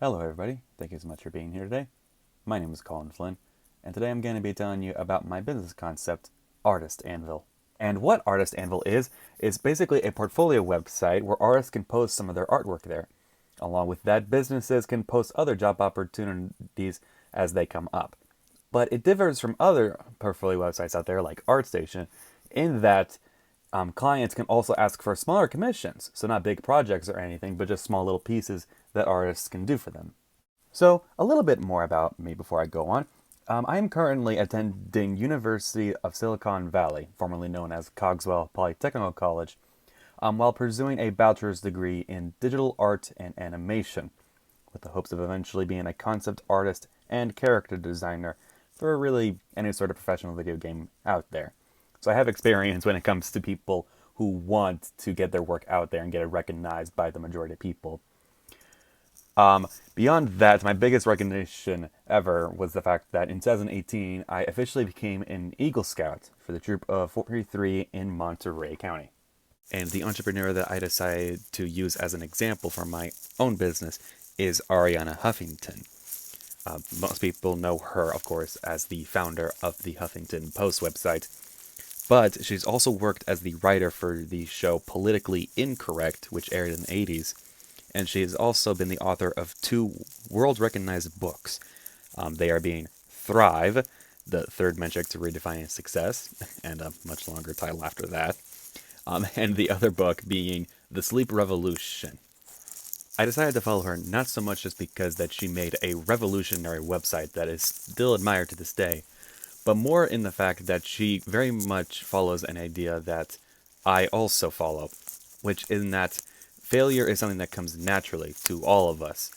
Hello, everybody. Thank you so much for being here today. My name is Collin Flynn, and today I'm going to be telling you about my business concept, Artist Anvil. And what Artist Anvil is basically a portfolio website where artists can post some of their artwork there. Along with that, businesses can post other job opportunities as they come up. But it differs from other portfolio websites out there like ArtStation in that clients can also ask for smaller commissions, so not big projects or anything, but just small little pieces that artists can do for them. So, a little bit more about me before I go on. I am currently attending University of Silicon Valley, formerly known as Cogswell Polytechnical College, while pursuing a bachelor's degree in digital art and animation, with the hopes of eventually being a concept artist and character designer for really any sort of professional video game out there. So I have experience when it comes to people who want to get their work out there and get it recognized by the majority of people. Beyond that, my biggest recognition ever was the fact that in 2018, I officially became an Eagle Scout for the Troop of 43 in Monterey County. And the entrepreneur that I decided to use as an example for my own business is Ariana Huffington. Most people know her, of course, as the founder of the Huffington Post website, but she's also worked as the writer for the show Politically Incorrect, which aired in the 80s, and she has also been the author of two world-recognized books. They are being Thrive, the third metric to redefining success, and a much longer title after that, and the other book being The Sleep Revolution. I decided to follow her not so much just because that she made a revolutionary website that is still admired to this day, but more in the fact that she very much follows an idea that I also follow, which is that failure is something that comes naturally to all of us,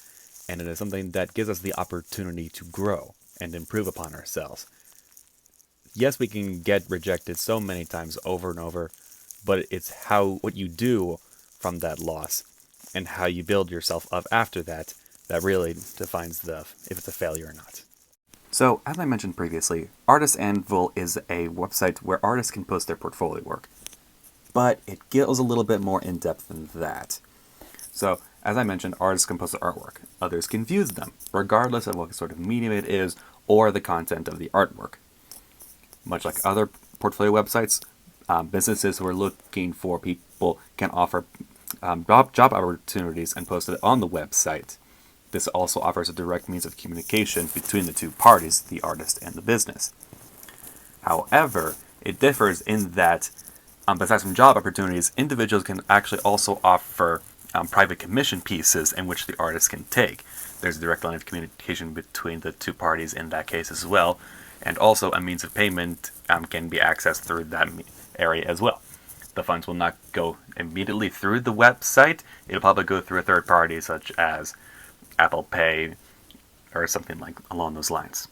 and it is something that gives us the opportunity to grow and improve upon ourselves. Yes, we can get rejected so many times over and over, but it's what you do from that loss and how you build yourself up after that that really defines if it's a failure or not. So, as I mentioned previously, Artist Anvil is a website where artists can post their portfolio work. But it goes a little bit more in depth than that. So, as I mentioned, artists can post their artwork. Others can view them, regardless of what sort of medium it is or the content of the artwork. Much like other portfolio websites, businesses who are looking for people can offer job opportunities and post it on the website. This also offers a direct means of communication between the two parties, the artist and the business. However, it differs in that, besides from job opportunities, individuals can actually also offer private commission pieces in which the artist can take. There's a direct line of communication between the two parties in that case as well, and also a means of payment can be accessed through that area as well. The funds will not go immediately through the website. It'll probably go through a third party such as Apple Pay or something like along those lines.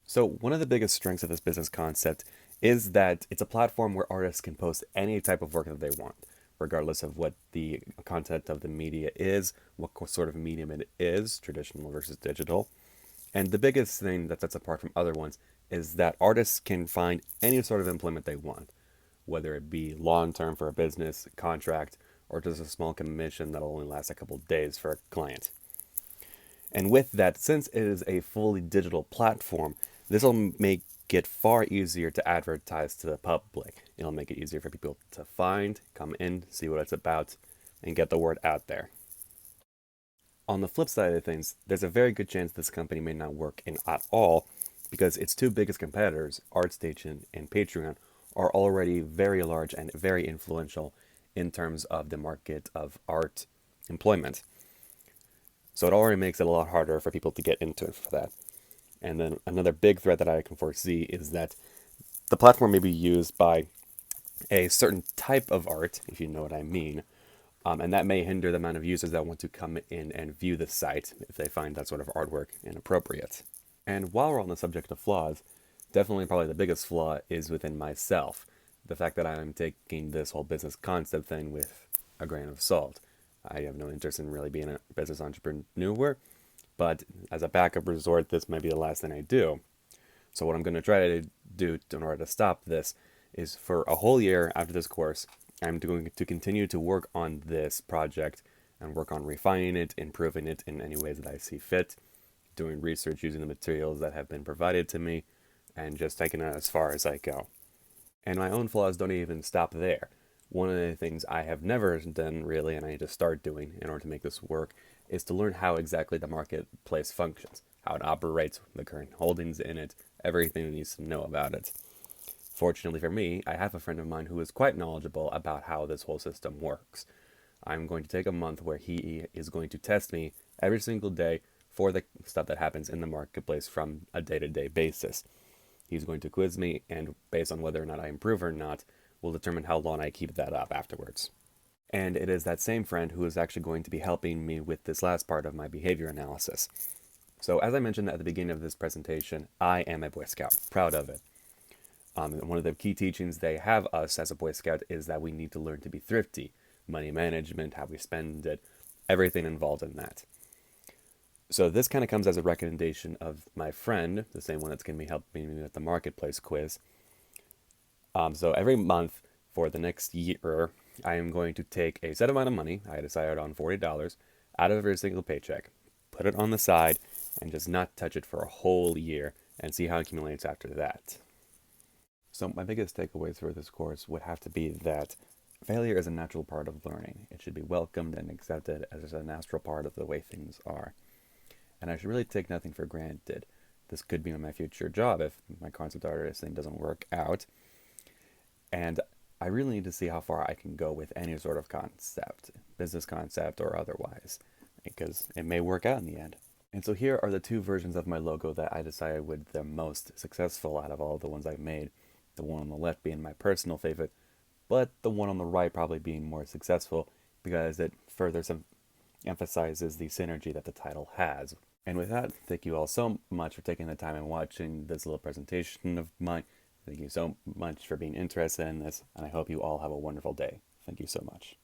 So one of the biggest strengths of this business concept is that it's a platform where artists can post any type of work that they want, regardless of what the content of the media is, what sort of medium it is, traditional versus digital. And the biggest thing that sets apart from other ones is that artists can find any sort of employment they want, whether it be long-term for a business, contract, or just a small commission that'll only last a couple days for a client. And with that, since it is a fully digital platform, this will make it far easier to advertise to the public. It'll make it easier for people to find, come in, see what it's about, and get the word out there. On the flip side of things, there's a very good chance this company may not work in at all because its two biggest competitors, ArtStation and Patreon, are already very large and very influential in terms of the market of art employment. So it already makes it a lot harder for people to get into it for that. And then another big threat that I can foresee is that the platform may be used by a certain type of art, if you know what I mean, and that may hinder the amount of users that want to come in and view the site if they find that sort of artwork inappropriate. And while we're on the subject of flaws, definitely probably the biggest flaw is within myself. The fact that I'm taking this whole business concept thing with a grain of salt. I have no interest in really being a business entrepreneur, but as a backup resort, this might be the last thing I do. So what I'm going to try to do in order to stop this is for a whole year after this course, I'm going to continue to work on this project and work on refining it, improving it in any ways that I see fit, doing research using the materials that have been provided to me, and just taking it as far as I go. And my own flaws don't even stop there. One of the things I have never done really, and I need to start doing in order to make this work, is to learn how exactly the marketplace functions, how it operates, the current holdings in it, everything that needs to know about it. Fortunately for me, I have a friend of mine who is quite knowledgeable about how this whole system works. I'm going to take a month where he is going to test me every single day for the stuff that happens in the marketplace from a day-to-day basis. He's going to quiz me, and based on whether or not I improve or not, will determine how long I keep that up afterwards. And it is that same friend who is actually going to be helping me with this last part of my behavior analysis. So, as I mentioned at the beginning of this presentation, I am a Boy Scout, proud of it. One of the key teachings they have us as a Boy Scout is that we need to learn to be thrifty, money management, how we spend it, everything involved in that. So this kind of comes as a recommendation of my friend, the same one that's going to be helping me with the marketplace quiz. So every month for the next year, I am going to take a set amount of money, I decided on $40, out of every single paycheck, put it on the side, and just not touch it for a whole year, and see how it accumulates after that. So my biggest takeaways for this course would have to be that failure is a natural part of learning. It should be welcomed and accepted as a natural part of the way things are. And I should really take nothing for granted. This could be my future job if my concept artist thing doesn't work out. And I really need to see how far I can go with any sort of concept, business concept or otherwise, because it may work out in the end. And so here are the two versions of my logo that I decided would be the most successful out of all the ones I've made. The one on the left being my personal favorite, but the one on the right probably being more successful because it further emphasizes the synergy that the title has. And with that, thank you all so much for taking the time and watching this little presentation of mine. Thank you so much for being interested in this, and I hope you all have a wonderful day. Thank you so much.